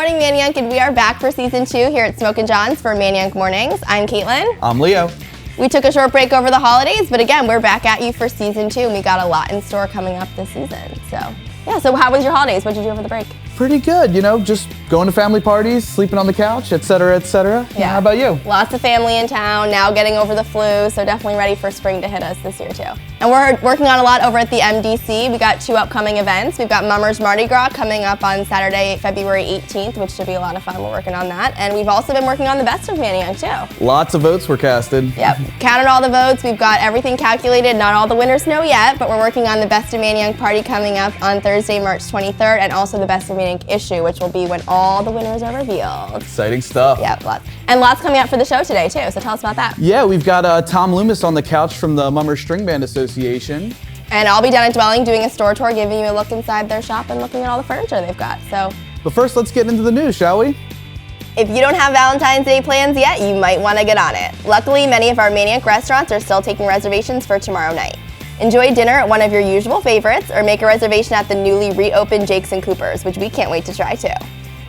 morning, Manayunk, and we are back for season 2 here at Smokin' John's for Manayunk Mornings. I'm Caitlin. I'm Leo. We took a short break over the holidays, but again, we're back at you for season 2, and we got a lot in store coming up this season. So how was your holidays? What did you do over the break? Pretty good, just going to family parties, sleeping on the couch, etc., etc. Yeah. How about you? Lots of family in town, now getting over the flu, so definitely ready for spring to hit us this year too. And we're working on a lot over at the MDC. We got 2 upcoming events. We've got Mummers Mardi Gras coming up on Saturday, February 18th, which should be a lot of fun. We're working on that. And we've also been working on the Best of Manayunk too. Lots of votes were casted. Yep, counted all the votes. We've got everything calculated. Not all the winners know yet, but we're working on the Best of Manayunk party coming up on Thursday, March 23rd, and also the Best of Manayunk issue, which will be when all the winners are revealed. Exciting stuff. Yep, lots. And lots coming up for the show today too, so tell us about that. Yeah, we've got Tom Loomis on the couch from the Mummers String Band Association. And I'll be down at Dwelling doing a store tour, giving you a look inside their shop and looking at all the furniture they've got. But first, let's get into the news, shall we? If you don't have Valentine's Day plans yet, you might want to get on it. Luckily, many of our Manayunk restaurants are still taking reservations for tomorrow night. Enjoy dinner at one of your usual favorites, or make a reservation at the newly reopened Jake's and Cooper's, which we can't wait to try too.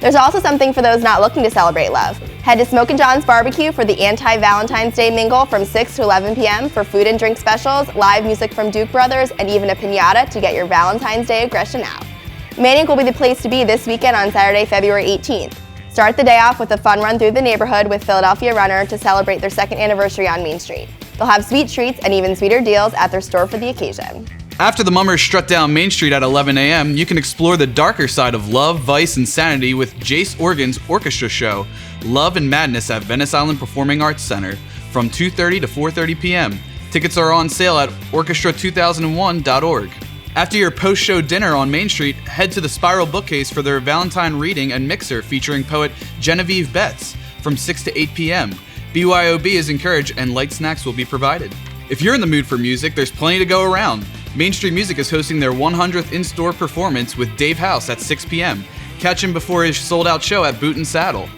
There's also something for those not looking to celebrate love. Head to Smokin' John's Barbecue for the anti-Valentine's Day mingle from 6 to 11 p.m. for food and drink specials, live music from Duke Brothers, and even a piñata to get your Valentine's Day aggression out. Manayunk will be the place to be this weekend on Saturday, February 18th. Start the day off with a fun run through the neighborhood with Philadelphia Runner to celebrate their 2nd anniversary on Main Street. They'll have sweet treats and even sweeter deals at their store for the occasion. After the Mummers strut down Main Street at 11 a.m., you can explore the darker side of love, vice, and sanity with Jace Organ's orchestra show, Love and Madness at Venice Island Performing Arts Center, from 2:30 to 4:30 p.m. Tickets are on sale at orchestra2001.org. After your post-show dinner on Main Street, head to the Spiral Bookcase for their Valentine reading and mixer featuring poet Genevieve Betts from 6 to 8 p.m. BYOB is encouraged and light snacks will be provided. If you're in the mood for music, there's plenty to go around. Main Street Music is hosting their 100th in-store performance with Dave House at 6 p.m. Catch him before his sold-out show at Boot and Saddle.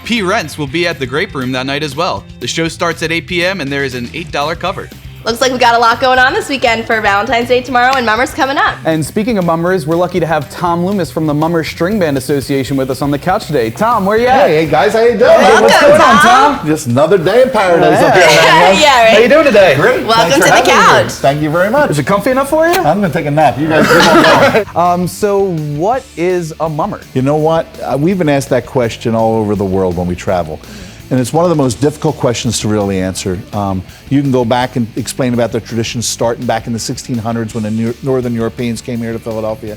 P. Rents will be at the Grape Room that night as well. The show starts at 8 p.m. and there is an $8 cover. Looks like we got a lot going on this weekend for Valentine's Day tomorrow and Mummers coming up. And speaking of Mummers, we're lucky to have Tom Loomis from the Mummers String Band Association with us on the couch today. Tom, where you at? Hey guys, how you doing? Welcome, What's going on, Tom? Just another day in paradise up here, man. Yeah, right. How you doing today? Great. Welcome Thanks to for the having me couch. here. Thank you very much. Is it comfy enough for you? I'm gonna take a nap. You guys keep on going. So what is a mummer? You know what? We've been asked that question all over the world when we travel. And it's one of the most difficult questions to really answer. You can go back and explain about the traditions starting back in the 1600s when the Northern Europeans came here to Philadelphia.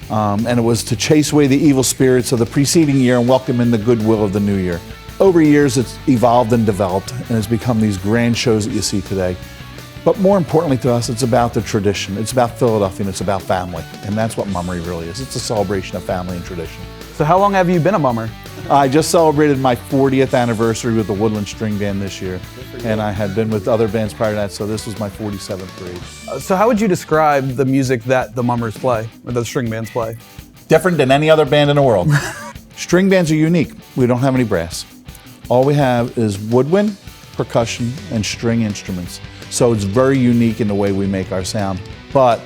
And it was to chase away the evil spirits of the preceding year and welcome in the goodwill of the new year. Over years, it's evolved and developed, and it's become these grand shows that you see today. But more importantly to us, it's about the tradition. It's about Philadelphia, and it's about family. And that's what mummery really is. It's a celebration of family and tradition. So how long have you been a mummer? I just celebrated my 40th anniversary with the Woodland String Band this year, and I had been with other bands prior to that, so this was my 47th parade. So how would you describe the music that the mummers play, or the string bands play? Different than any other band in the world. String bands are unique. We don't have any brass. All we have is woodwind, percussion, and string instruments. So it's very unique in the way we make our sound, but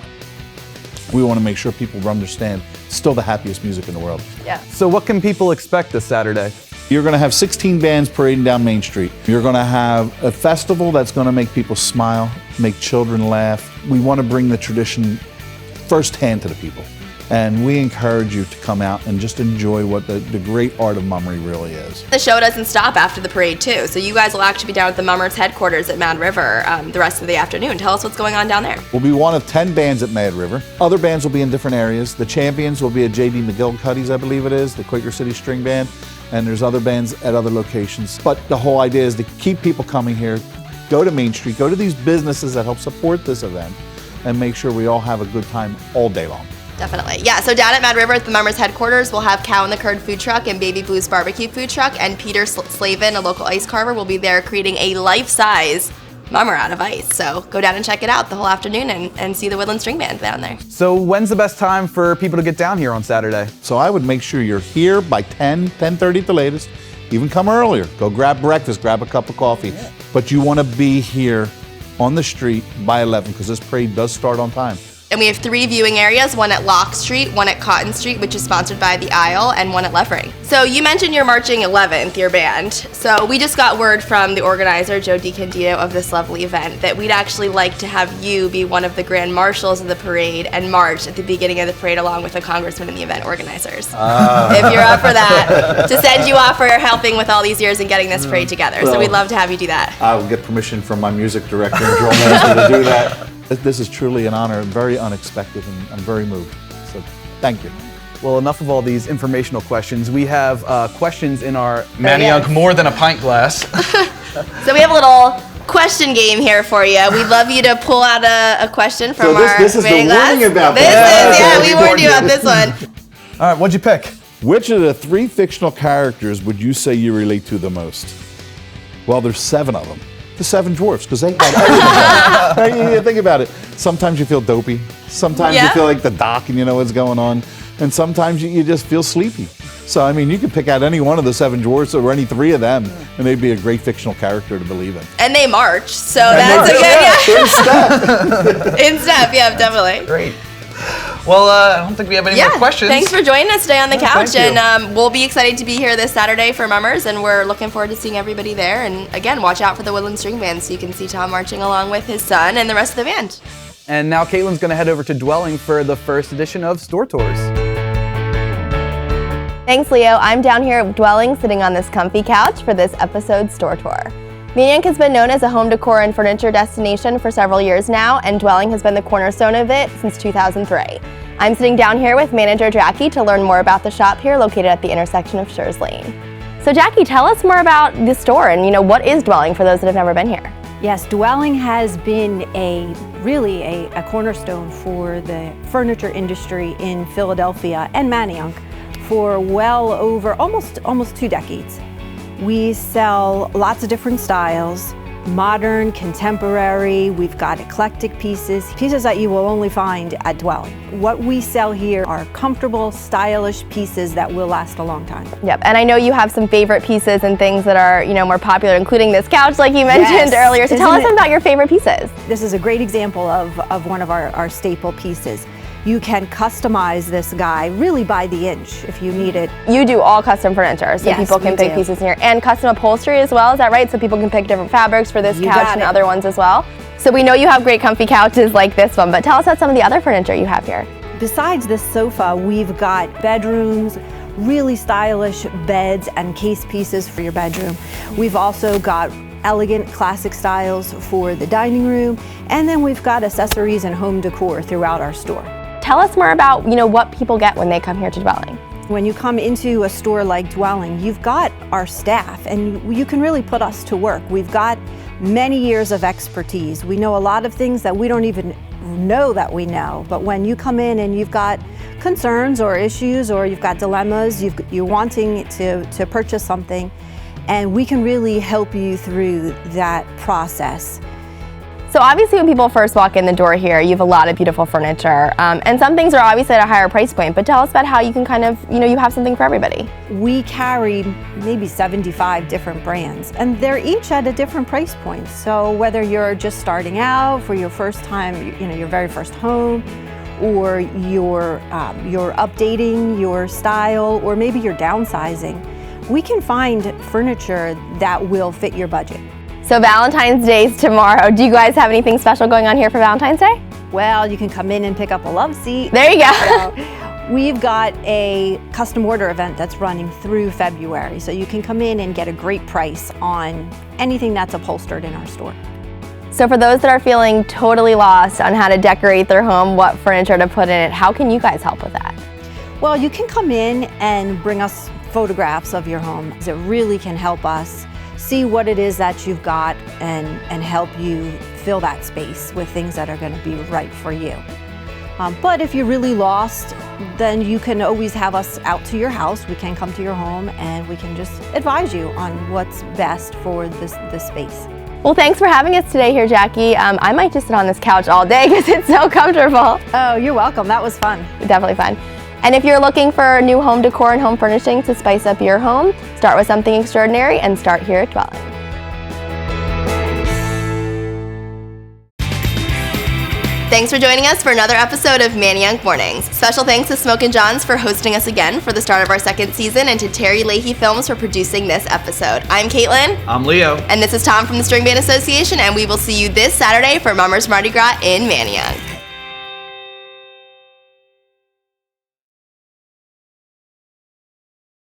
we want to make sure people understand it's still the happiest music in the world. Yeah. So what can people expect this Saturday? You're going to have 16 bands parading down Main Street. You're going to have a festival that's going to make people smile, make children laugh. We want to bring the tradition firsthand to the people. And we encourage you to come out and just enjoy what the great art of mummery really is. The show doesn't stop after the parade too, so you guys will actually be down at the Mummers headquarters at Mad River the rest of the afternoon. Tell us what's going on down there. We'll be one of 10 bands at Mad River. Other bands will be in different areas. The champions will be at J.D. McGillicuddy's, I believe it is, the Quaker City String Band, and there's other bands at other locations. But the whole idea is to keep people coming here, go to Main Street, go to these businesses that help support this event, and make sure we all have a good time all day long. Definitely. Yeah, so down at Mad River at the Mummers headquarters, we'll have Cow and the Curd food truck and Baby Blues barbecue food truck, and Peter Slavin, a local ice carver, will be there creating a life-size mummer out of ice. So go down and check it out the whole afternoon and see the Woodland String Band down there. So when's the best time for people to get down here on Saturday? So I would make sure you're here by 10:30 at the latest. Even come earlier. Go grab breakfast, grab a cup of coffee. Yeah. But you want to be here on the street by 11 because this parade does start on time. And we have 3 viewing areas, one at Locke Street, one at Cotton Street, which is sponsored by The Isle, and one at Levering. So you mentioned you're marching 11th, your band. So we just got word from the organizer, Joe DiCandido, of this lovely event that we'd actually like to have you be one of the grand marshals of the parade and march at the beginning of the parade along with the congressman and the event organizers. If you're up for that, to send you off for helping with all these years and getting this parade together. So we'd love to have you do that. I'll get permission from my music director and drill master to do that. This is truly an honor, very unexpected, and I'm very moved. So thank you. Well, enough of all these informational questions. We have questions in our Manayunk more than a pint glass. So we have a little question game here for you. We'd love you to pull out a question from our this is the mini glass. warning about This that. is, yeah, we warned you about this one. All right, what'd you pick? Which of the 3 fictional characters would you say you relate to the most? Well, there's 7 of them. The 7 dwarfs, because they got everything. You think about it. Sometimes you feel dopey. Sometimes you feel like the doc and you know what's going on. And sometimes you just feel sleepy. So, I mean, you could pick out any one of the 7 dwarfs or any 3 of them, and they'd be a great fictional character to believe in. And they march, so that's a good, In step. in step, yeah, definitely. Great. Well, I don't think we have any more questions. Thanks for joining us today on the couch, thank you. and we'll be excited to be here this Saturday for Mummers, and we're looking forward to seeing everybody there. And again, watch out for the Woodland String Band so you can see Tom marching along with his son and the rest of the band. And now Caitlin's going to head over to Dwelling for the first edition of Store Tours. Thanks, Leo. I'm down here at Dwelling, sitting on this comfy couch for this episode's store tour. Manayunk has been known as a home decor and furniture destination for several years now, and Dwelling has been the cornerstone of it since 2003. I'm sitting down here with manager Jackie to learn more about the shop here located at the intersection of Schurz Lane. So Jackie, tell us more about the store and what is Dwelling for those that have never been here? Yes, Dwelling has been really a cornerstone for the furniture industry in Philadelphia and Manayunk for well over almost 2 decades. We sell lots of different styles, modern, contemporary, we've got eclectic pieces that you will only find at Dwelling. What we sell here are comfortable, stylish pieces that will last a long time. Yep, and I know you have some favorite pieces and things that are more popular, including this couch like you mentioned earlier. So tell us about your favorite pieces. This is a great example of one of our staple pieces. You can customize this guy really by the inch if you need it. You do all custom furniture, so Yes, people can we pick do. pieces in here. And custom upholstery as well, is that right? So people can pick different fabrics for this You couch got and it. other ones as well. So we know you have great comfy couches like this one, but tell us about some of the other furniture you have here. Besides this sofa, we've got bedrooms, really stylish beds and case pieces for your bedroom. We've also got elegant classic styles for the dining room, and then we've got accessories and home decor throughout our store. Tell us more about what people get when they come here to Dwelling. When you come into a store like Dwelling, you've got our staff, and you can really put us to work. We've got many years of expertise. We know a lot of things that we don't even know that we know, but when you come in and you've got concerns or issues or you've got dilemmas, you're wanting to purchase something, and we can really help you through that process. So obviously when people first walk in the door here, you have a lot of beautiful furniture, and some things are obviously at a higher price point, but tell us about how you can kind of, you have something for everybody. We carry maybe 75 different brands, and they're each at a different price point. So whether you're just starting out for your first time, your very first home, or you're updating your style, or maybe you're downsizing, we can find furniture that will fit your budget. So Valentine's Day is tomorrow. Do you guys have anything special going on here for Valentine's Day? Well, you can come in and pick up a love seat. There you go. So, we've got a custom order event that's running through February, so you can come in and get a great price on anything that's upholstered in our store. So for those that are feeling totally lost on how to decorate their home, what furniture to put in it, how can you guys help with that? Well, you can come in and bring us photographs of your home. It really can help us see what it is that you've got and help you fill that space with things that are going to be right for you. But if you're really lost, then you can always have us out to your house. We can come to your home and we can just advise you on what's best for this space. Well, thanks for having us today here, Jackie. I might just sit on this couch all day because it's so comfortable. Oh, you're welcome. That was fun. Definitely fun. And if you're looking for new home decor and home furnishing to spice up your home, start with something extraordinary and start here at Dwelling. Thanks for joining us for another episode of Manayunk Mornings. Special thanks to Smokin' John's for hosting us again for the start of our second season, and to Terry Leahy Films for producing this episode. I'm Caitlin. I'm Leo. And this is Tom from the String Band Association, and we will see you this Saturday for Mummers Mardi Gras in Manayunk.